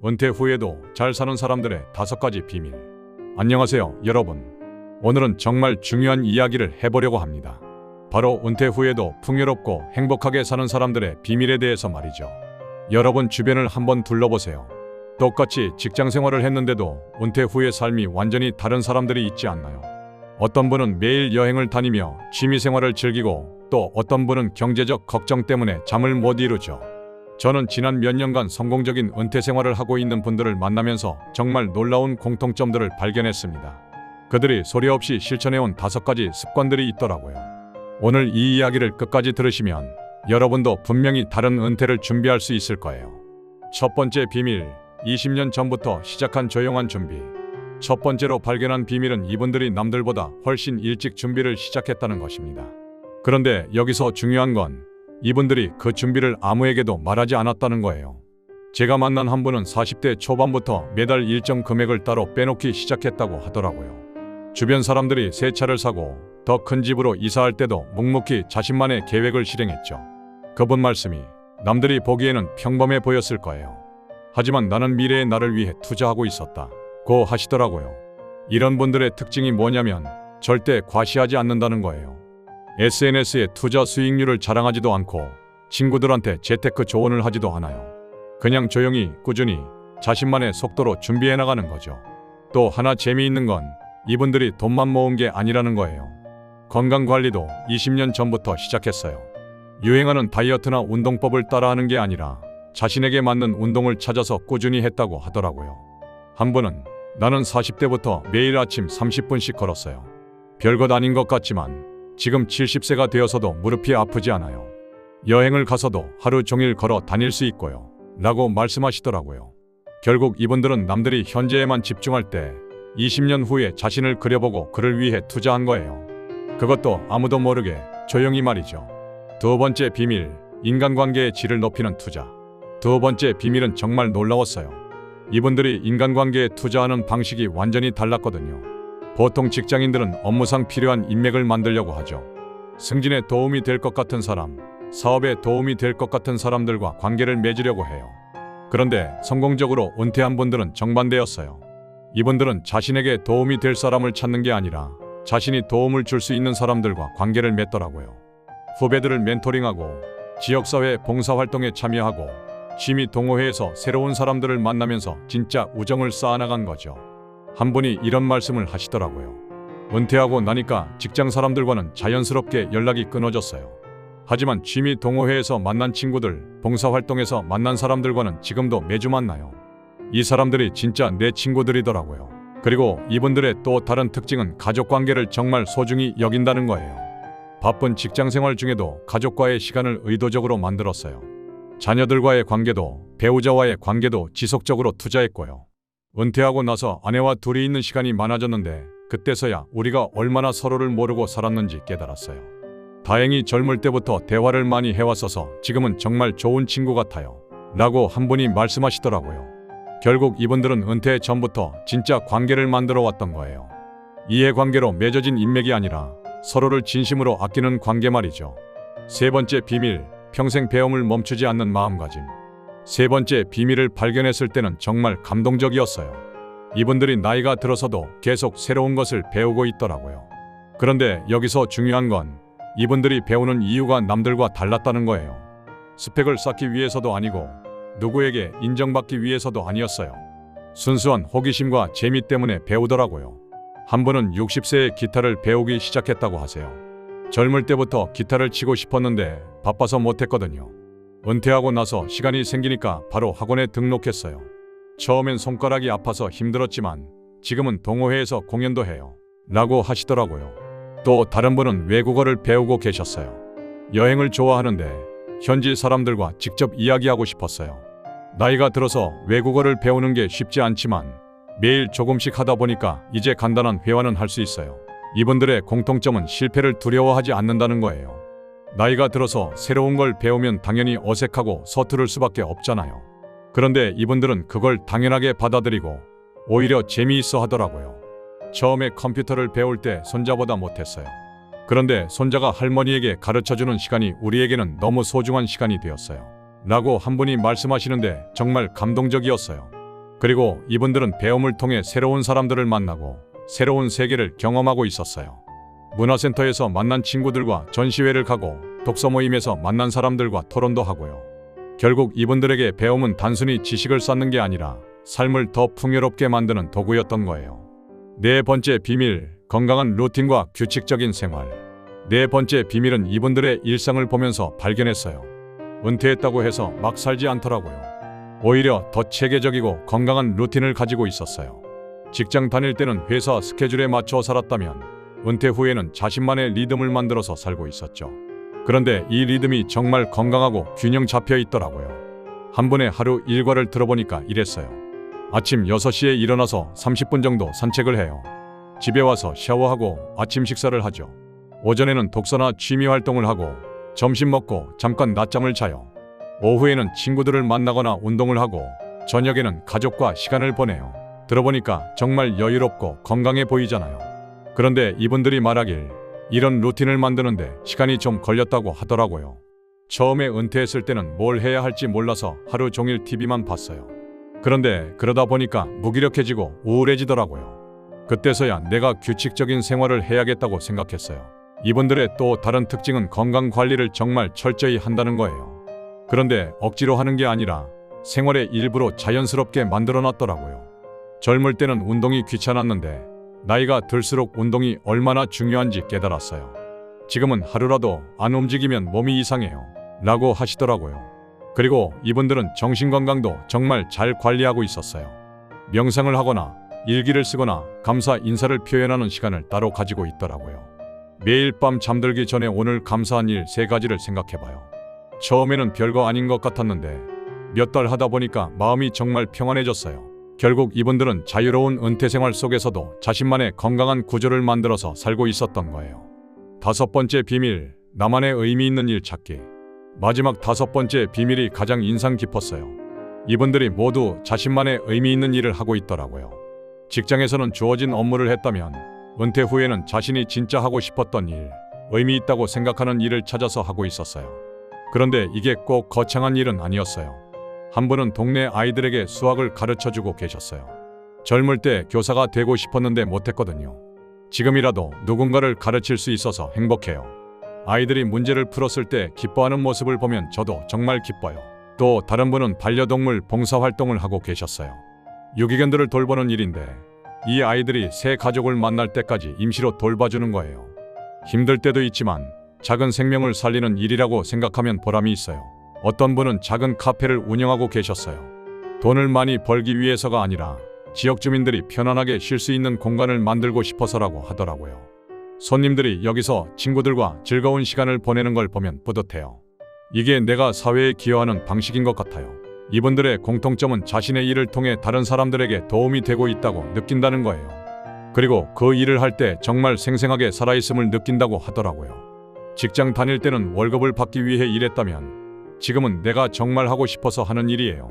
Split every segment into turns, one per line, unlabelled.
은퇴 후에도 잘 사는 사람들의 5가지 비밀. 안녕하세요, 여러분. 오늘은 정말 중요한 이야기를 해보려고 합니다. 바로 은퇴 후에도 풍요롭고 행복하게 사는 사람들의 비밀에 대해서 말이죠. 여러분 주변을 한번 둘러보세요. 똑같이 직장 생활을 했는데도 은퇴 후의 삶이 완전히 다른 사람들이 있지 않나요? 어떤 분은 매일 여행을 다니며 취미 생활을 즐기고 또 어떤 분은 경제적 걱정 때문에 잠을 못 이루죠. 저는 지난 몇 년간 성공적인 은퇴 생활을 하고 있는 분들을 만나면서 정말 놀라운 공통점들을 발견했습니다. 그들이 소리 없이 실천해온 5가지 습관들이 있더라고요. 오늘 이 이야기를 끝까지 들으시면 여러분도 분명히 다른 은퇴를 준비할 수 있을 거예요. 첫 번째 비밀, 20년 전부터 시작한 조용한 준비. 첫 번째로 발견한 비밀은 이분들이 남들보다 훨씬 일찍 준비를 시작했다는 것입니다. 그런데 여기서 중요한 건 이분들이 그 준비를 아무에게도 말하지 않았다는 거예요. 제가 만난 한 분은 40대 초반부터 매달 일정 금액을 따로 빼놓기 시작했다고 하더라고요. 주변 사람들이 새 차를 사고 더 큰 집으로 이사할 때도 묵묵히 자신만의 계획을 실행했죠. 그분 말씀이 남들이 보기에는 평범해 보였을 거예요. 하지만 나는 미래의 나를 위해 투자하고 있었다고 하시더라고요. 이런 분들의 특징이 뭐냐면 절대 과시하지 않는다는 거예요. SNS에 투자 수익률을 자랑하지도 않고 친구들한테 재테크 조언을 하지도 않아요. 그냥 조용히 꾸준히 자신만의 속도로 준비해 나가는 거죠. 또 하나 재미있는 건 이분들이 돈만 모은 게 아니라는 거예요. 건강관리도 20년 전부터 시작했어요. 유행하는 다이어트나 운동법을 따라하는 게 아니라 자신에게 맞는 운동을 찾아서 꾸준히 했다고 하더라고요. 한 분은 나는 40대부터 매일 아침 30분씩 걸었어요. 별것 아닌 것 같지만 지금 70세가 되어서도 무릎이 아프지 않아요. 여행을 가서도 하루 종일 걸어 다닐 수 있고요. 라고 말씀하시더라고요. 결국 이분들은 남들이 현재에만 집중할 때 20년 후에 자신을 그려보고 그를 위해 투자한 거예요. 그것도 아무도 모르게 조용히 말이죠. 두 번째 비밀, 인간관계의 질을 높이는 투자. 두 번째 비밀은 정말 놀라웠어요. 이분들이 인간관계에 투자하는 방식이 완전히 달랐거든요. 보통 직장인들은 업무상 필요한 인맥을 만들려고 하죠. 승진에 도움이 될 것 같은 사람, 사업에 도움이 될 것 같은 사람들과 관계를 맺으려고 해요. 그런데 성공적으로 은퇴한 분들은 정반대였어요. 이분들은 자신에게 도움이 될 사람을 찾는 게 아니라 자신이 도움을 줄 수 있는 사람들과 관계를 맺더라고요. 후배들을 멘토링하고 지역사회 봉사활동에 참여하고 취미 동호회에서 새로운 사람들을 만나면서 진짜 우정을 쌓아나간 거죠. 한 분이 이런 말씀을 하시더라고요. 은퇴하고 나니까 직장 사람들과는 자연스럽게 연락이 끊어졌어요. 하지만 취미 동호회에서 만난 친구들, 봉사활동에서 만난 사람들과는 지금도 매주 만나요. 이 사람들이 진짜 내 친구들이더라고요. 그리고 이분들의 또 다른 특징은 가족관계를 정말 소중히 여긴다는 거예요. 바쁜 직장생활 중에도 가족과의 시간을 의도적으로 만들었어요. 자녀들과의 관계도 배우자와의 관계도 지속적으로 투자했고요. 은퇴하고 나서 아내와 둘이 있는 시간이 많아졌는데 그때서야 우리가 얼마나 서로를 모르고 살았는지 깨달았어요. 다행히 젊을 때부터 대화를 많이 해왔어서 지금은 정말 좋은 친구 같아요. 라고 한 분이 말씀하시더라고요. 결국 이분들은 은퇴 전부터 진짜 관계를 만들어 왔던 거예요. 이해관계로 맺어진 인맥이 아니라 서로를 진심으로 아끼는 관계 말이죠. 세 번째 비밀, 평생 배움을 멈추지 않는 마음가짐. 세 번째 비밀을 발견했을 때는 정말 감동적이었어요. 이분들이 나이가 들어서도 계속 새로운 것을 배우고 있더라고요. 그런데 여기서 중요한 건 이분들이 배우는 이유가 남들과 달랐다는 거예요. 스펙을 쌓기 위해서도 아니고 누구에게 인정받기 위해서도 아니었어요. 순수한 호기심과 재미 때문에 배우더라고요. 한 분은 60세에 기타를 배우기 시작했다고 하세요. 젊을 때부터 기타를 치고 싶었는데 바빠서 못했거든요. 은퇴하고 나서 시간이 생기니까 바로 학원에 등록했어요. 처음엔 손가락이 아파서 힘들었지만 지금은 동호회에서 공연도 해요. 라고 하시더라고요. 또 다른 분은 외국어를 배우고 계셨어요. 여행을 좋아하는데 현지 사람들과 직접 이야기하고 싶었어요. 나이가 들어서 외국어를 배우는 게 쉽지 않지만 매일 조금씩 하다 보니까 이제 간단한 회화는 할 수 있어요. 이분들의 공통점은 실패를 두려워하지 않는다는 거예요. 나이가 들어서 새로운 걸 배우면 당연히 어색하고 서투를 수밖에 없잖아요. 그런데 이분들은 그걸 당연하게 받아들이고 오히려 재미있어 하더라고요. 처음에 컴퓨터를 배울 때 손자보다 못했어요. 그런데 손자가 할머니에게 가르쳐주는 시간이 우리에게는 너무 소중한 시간이 되었어요. 라고 한 분이 말씀하시는데 정말 감동적이었어요. 그리고 이분들은 배움을 통해 새로운 사람들을 만나고 새로운 세계를 경험하고 있었어요. 문화센터에서 만난 친구들과 전시회를 가고 독서 모임에서 만난 사람들과 토론도 하고요. 결국 이분들에게 배움은 단순히 지식을 쌓는 게 아니라 삶을 더 풍요롭게 만드는 도구였던 거예요. 네 번째 비밀, 건강한 루틴과 규칙적인 생활. 네 번째 비밀은 이분들의 일상을 보면서 발견했어요. 은퇴했다고 해서 막 살지 않더라고요. 오히려 더 체계적이고 건강한 루틴을 가지고 있었어요. 직장 다닐 때는 회사 스케줄에 맞춰 살았다면 은퇴 후에는 자신만의 리듬을 만들어서 살고 있었죠. 그런데 이 리듬이 정말 건강하고 균형 잡혀 있더라고요. 한 분의 하루 일과를 들어보니까 이랬어요. 아침 6시에 일어나서 30분 정도 산책을 해요. 집에 와서 샤워하고 아침 식사를 하죠. 오전에는 독서나 취미 활동을 하고 점심 먹고 잠깐 낮잠을 자요. 오후에는 친구들을 만나거나 운동을 하고 저녁에는 가족과 시간을 보내요. 들어보니까 정말 여유롭고 건강해 보이잖아요. 그런데 이분들이 말하길 이런 루틴을 만드는데 시간이 좀 걸렸다고 하더라고요. 처음에 은퇴했을 때는 뭘 해야 할지 몰라서 하루 종일 TV만 봤어요. 그런데 그러다 보니까 무기력해지고 우울해지더라고요. 그때서야 내가 규칙적인 생활을 해야겠다고 생각했어요. 이분들의 또 다른 특징은 건강 관리를 정말 철저히 한다는 거예요. 그런데 억지로 하는 게 아니라 생활의 일부로 자연스럽게 만들어놨더라고요. 젊을 때는 운동이 귀찮았는데 나이가 들수록 운동이 얼마나 중요한지 깨달았어요. 지금은 하루라도 안 움직이면 몸이 이상해요. 라고 하시더라고요. 그리고 이분들은 정신건강도 정말 잘 관리하고 있었어요. 명상을 하거나 일기를 쓰거나 감사 인사를 표현하는 시간을 따로 가지고 있더라고요. 매일 밤 잠들기 전에 오늘 감사한 일 3가지를 생각해봐요. 처음에는 별거 아닌 것 같았는데 몇 달 하다 보니까 마음이 정말 평안해졌어요. 결국 이분들은 자유로운 은퇴 생활 속에서도 자신만의 건강한 구조를 만들어서 살고 있었던 거예요. 5번째 비밀, 나만의 의미 있는 일 찾기. 마지막 5번째 비밀이 가장 인상 깊었어요. 이분들이 모두 자신만의 의미 있는 일을 하고 있더라고요. 직장에서는 주어진 업무를 했다면 은퇴 후에는 자신이 진짜 하고 싶었던 일, 의미 있다고 생각하는 일을 찾아서 하고 있었어요. 그런데 이게 꼭 거창한 일은 아니었어요. 한 분은 동네 아이들에게 수학을 가르쳐주고 계셨어요. 젊을 때 교사가 되고 싶었는데 못했거든요. 지금이라도 누군가를 가르칠 수 있어서 행복해요. 아이들이 문제를 풀었을 때 기뻐하는 모습을 보면 저도 정말 기뻐요. 또 다른 분은 반려동물 봉사활동을 하고 계셨어요. 유기견들을 돌보는 일인데 이 아이들이 새 가족을 만날 때까지 임시로 돌봐주는 거예요. 힘들 때도 있지만 작은 생명을 살리는 일이라고 생각하면 보람이 있어요. 어떤 분은 작은 카페를 운영하고 계셨어요. 돈을 많이 벌기 위해서가 아니라 지역 주민들이 편안하게 쉴 수 있는 공간을 만들고 싶어서라고 하더라고요. 손님들이 여기서 친구들과 즐거운 시간을 보내는 걸 보면 뿌듯해요. 이게 내가 사회에 기여하는 방식인 것 같아요. 이분들의 공통점은 자신의 일을 통해 다른 사람들에게 도움이 되고 있다고 느낀다는 거예요. 그리고 그 일을 할 때 정말 생생하게 살아있음을 느낀다고 하더라고요. 직장 다닐 때는 월급을 받기 위해 일했다면 지금은 내가 정말 하고 싶어서 하는 일이에요.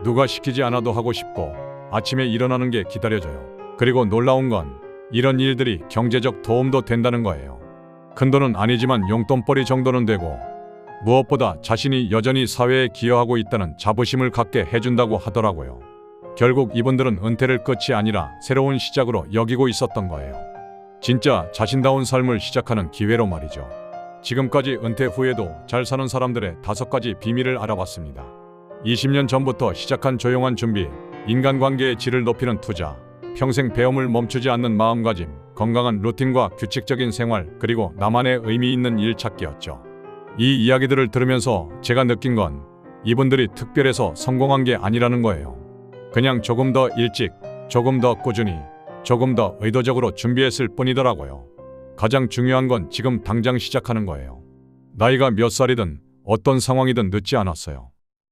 누가 시키지 않아도 하고 싶고 아침에 일어나는 게 기다려져요. 그리고 놀라운 건 이런 일들이 경제적 도움도 된다는 거예요. 큰돈은 아니지만 용돈벌이 정도는 되고 무엇보다 자신이 여전히 사회에 기여하고 있다는 자부심을 갖게 해준다고 하더라고요. 결국 이분들은 은퇴를 끝이 아니라 새로운 시작으로 여기고 있었던 거예요. 진짜 자신다운 삶을 시작하는 기회로 말이죠. 지금까지 은퇴 후에도 잘 사는 사람들의 5가지 비밀을 알아봤습니다. 20년 전부터 시작한 조용한 준비, 인간관계의 질을 높이는 투자, 평생 배움을 멈추지 않는 마음가짐, 건강한 루틴과 규칙적인 생활, 그리고 나만의 의미 있는 일 찾기였죠. 이 이야기들을 들으면서 제가 느낀 건 이분들이 특별해서 성공한 게 아니라는 거예요. 그냥 조금 더 일찍, 조금 더 꾸준히, 조금 더 의도적으로 준비했을 뿐이더라고요. 가장 중요한 건 지금 당장 시작하는 거예요. 나이가 몇 살이든 어떤 상황이든 늦지 않았어요.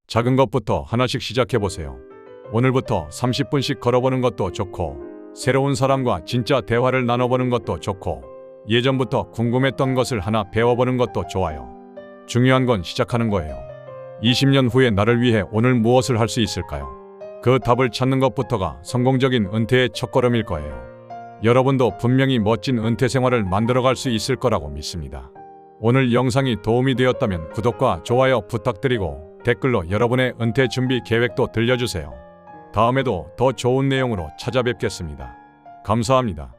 작은 것부터 하나씩 시작해보세요. 오늘부터 30분씩 걸어보는 것도 좋고 새로운 사람과 진짜 대화를 나눠보는 것도 좋고 예전부터 궁금했던 것을 하나 배워보는 것도 좋아요. 중요한 건 시작하는 거예요. 20년 후에 나를 위해 오늘 무엇을 할 수 있을까요? 그 답을 찾는 것부터가 성공적인 은퇴의 첫걸음일 거예요. 여러분도 분명히 멋진 은퇴 생활을 만들어갈 수 있을 거라고 믿습니다. 오늘 영상이 도움이 되었다면 구독과 좋아요 부탁드리고 댓글로 여러분의 은퇴 준비 계획도 들려주세요. 다음에도 더 좋은 내용으로 찾아뵙겠습니다. 감사합니다.